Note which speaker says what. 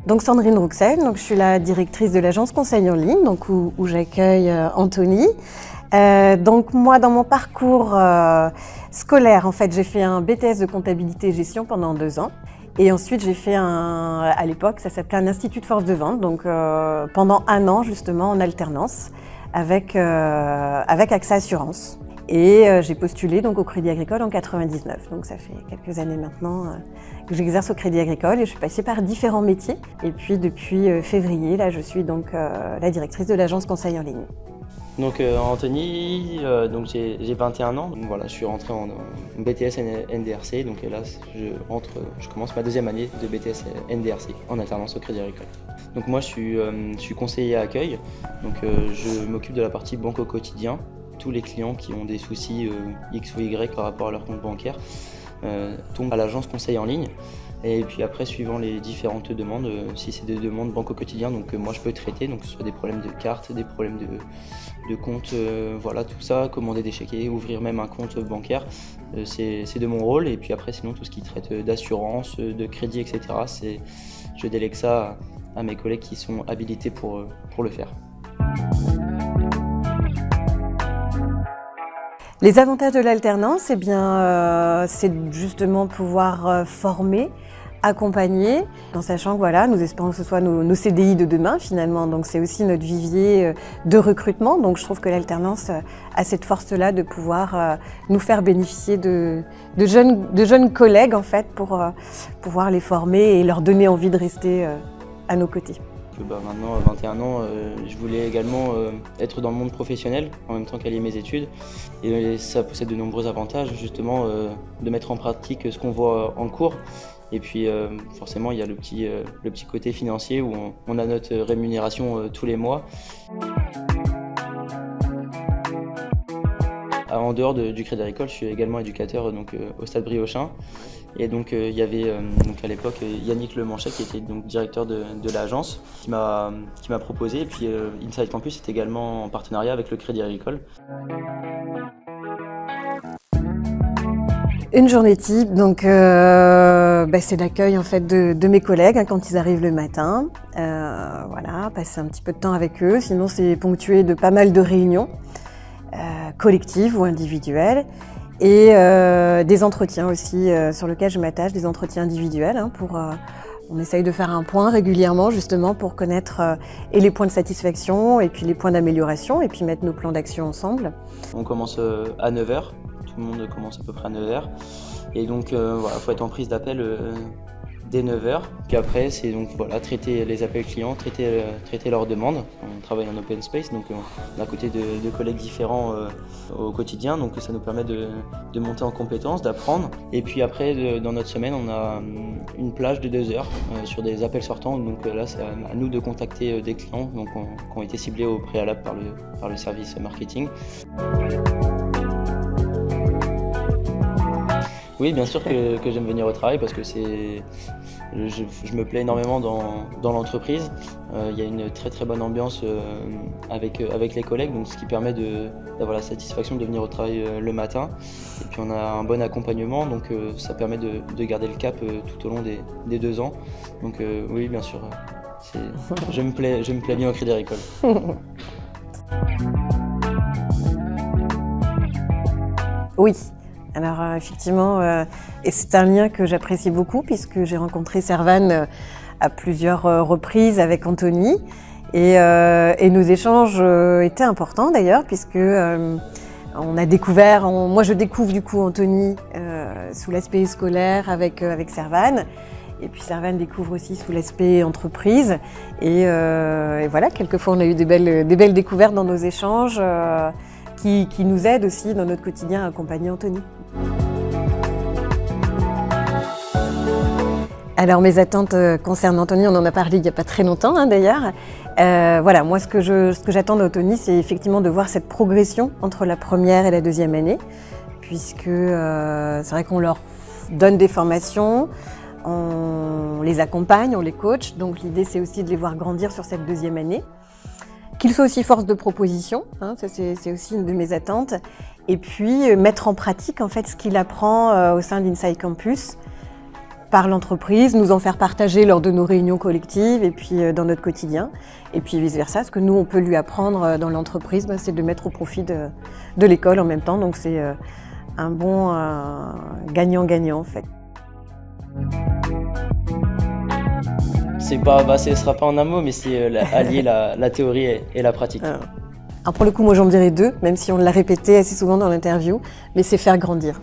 Speaker 1: Donc Sandrine Rouxel, donc je suis la directrice de l'agence conseil en ligne, donc où j'accueille Anthony. Donc moi, dans mon parcours scolaire, en fait, j'ai fait un BTS de comptabilité et gestion pendant 2 ans. Et ensuite, j'ai fait à l'époque, ça s'appelait un institut de force de vente, donc pendant 1 an justement en alternance avec AXA Assurance. Et j'ai postulé donc au Crédit Agricole en 99, donc ça fait quelques années maintenant que j'exerce au Crédit Agricole et je suis passée par différents métiers. Et puis depuis février, là, je suis donc la directrice de l'agence conseil en ligne.
Speaker 2: Donc Anthony, donc j'ai 21 ans, donc voilà, je suis rentré en BTS NDRC, donc là je commence ma 2e année de BTS NDRC en alternance au Crédit Agricole. Donc moi je suis conseiller à accueil, donc je m'occupe de la partie banque au quotidien. Tous les clients qui ont des soucis X ou Y par rapport à leur compte bancaire tombent à l'agence conseil en ligne. Et puis après, suivant les différentes demandes, si c'est des demandes banque au quotidien, donc moi je peux traiter, donc que ce soit des problèmes de carte, des problèmes de compte, voilà, tout ça, commander des chéquiers, ouvrir même un compte bancaire, c'est de mon rôle. Et puis après, sinon tout ce qui traite d'assurance, de crédit, etc., je délègue ça à mes collègues qui sont habilités pour le faire.
Speaker 1: Les avantages de l'alternance, eh bien, c'est justement pouvoir former, accompagner, en sachant que voilà, nous espérons que ce soit nos CDI de demain finalement. Donc c'est aussi notre vivier de recrutement. Donc je trouve que l'alternance a cette force-là de pouvoir nous faire bénéficier de jeunes collègues en fait pour pouvoir les former et leur donner envie de rester à nos côtés.
Speaker 2: Maintenant, à 21 ans, je voulais également être dans le monde professionnel en même temps qu'allier mes études. Et ça possède de nombreux avantages, justement, de mettre en pratique ce qu'on voit en cours. Et puis, forcément, il y a le petit côté financier où on a notre rémunération tous les mois. En dehors du Crédit Agricole, je suis également éducateur donc, au Stade Briochin. Et donc il y avait donc à l'époque Yannick Lemanchet qui était donc directeur de l'agence qui m'a proposé. Et puis Inside Campus est également en partenariat avec le Crédit Agricole.
Speaker 1: Une journée type, donc c'est l'accueil en fait de mes collègues hein, quand ils arrivent le matin. Voilà, passer un petit peu de temps avec eux. Sinon c'est ponctué de pas mal de réunions collectives ou individuelles. Et des entretiens aussi sur lesquels je m'attache, des entretiens individuels. Hein, on essaye de faire un point régulièrement justement pour connaître et les points de satisfaction et puis les points d'amélioration et puis mettre nos plans d'action ensemble.
Speaker 2: On commence à 9 h, tout le monde commence à peu près à 9 h. Et donc voilà, faut être en prise d'appel dès 9 h. Puis après, c'est donc voilà, traiter les appels clients, traiter leurs demandes. On travaille en open space, donc on est à côté de collègues différents au quotidien, donc ça nous permet de monter en compétences, d'apprendre. Et puis après, dans notre semaine, on a une plage de 2 heures sur des appels sortants. Donc là, c'est à nous de contacter des clients donc, qui ont été ciblés au préalable par le service marketing. Oui, bien sûr que j'aime venir au travail parce que je me plais énormément dans l'entreprise. Il y a une très très bonne ambiance avec les collègues, donc ce qui permet d'avoir la satisfaction de venir au travail le matin. Et puis on a un bon accompagnement, donc ça permet de garder le cap tout au long des 2 ans. Donc oui, bien sûr, je me plais bien au Crédit Agricole.
Speaker 1: Oui. Alors effectivement, et c'est un lien que j'apprécie beaucoup puisque j'ai rencontré Servane à plusieurs reprises avec Anthony et nos échanges étaient importants d'ailleurs puisque on a découvert, moi je découvre du coup Anthony sous l'aspect scolaire avec Servane et puis Servane découvre aussi sous l'aspect entreprise et voilà, quelquefois on a eu des belles découvertes dans nos échanges qui nous aident aussi dans notre quotidien à accompagner Anthony. Alors mes attentes concernant Anthony, on en a parlé il n'y a pas très longtemps hein, d'ailleurs. Voilà, moi ce que j'attends d'Anthony, c'est effectivement de voir cette progression entre la première et la 2e année, puisque c'est vrai qu'on leur donne des formations, on les accompagne, on les coach. Donc l'idée, c'est aussi de les voir grandir sur cette deuxième année. Qu'ils soient aussi force de proposition, hein, ça c'est aussi une de mes attentes. Et puis mettre en pratique en fait ce qu'il apprend au sein d'Inside Campus par l'entreprise, nous en faire partager lors de nos réunions collectives et puis dans notre quotidien. Et puis vice-versa, ce que nous on peut lui apprendre dans l'entreprise, c'est de mettre au profit de l'école en même temps. Donc c'est un bon gagnant-gagnant en fait.
Speaker 2: Ce sera pas en un mot, mais c'est allier la théorie et la pratique.
Speaker 1: Alors pour le coup, moi j'en dirais deux, même si on l'a répété assez souvent dans l'interview, mais c'est faire grandir.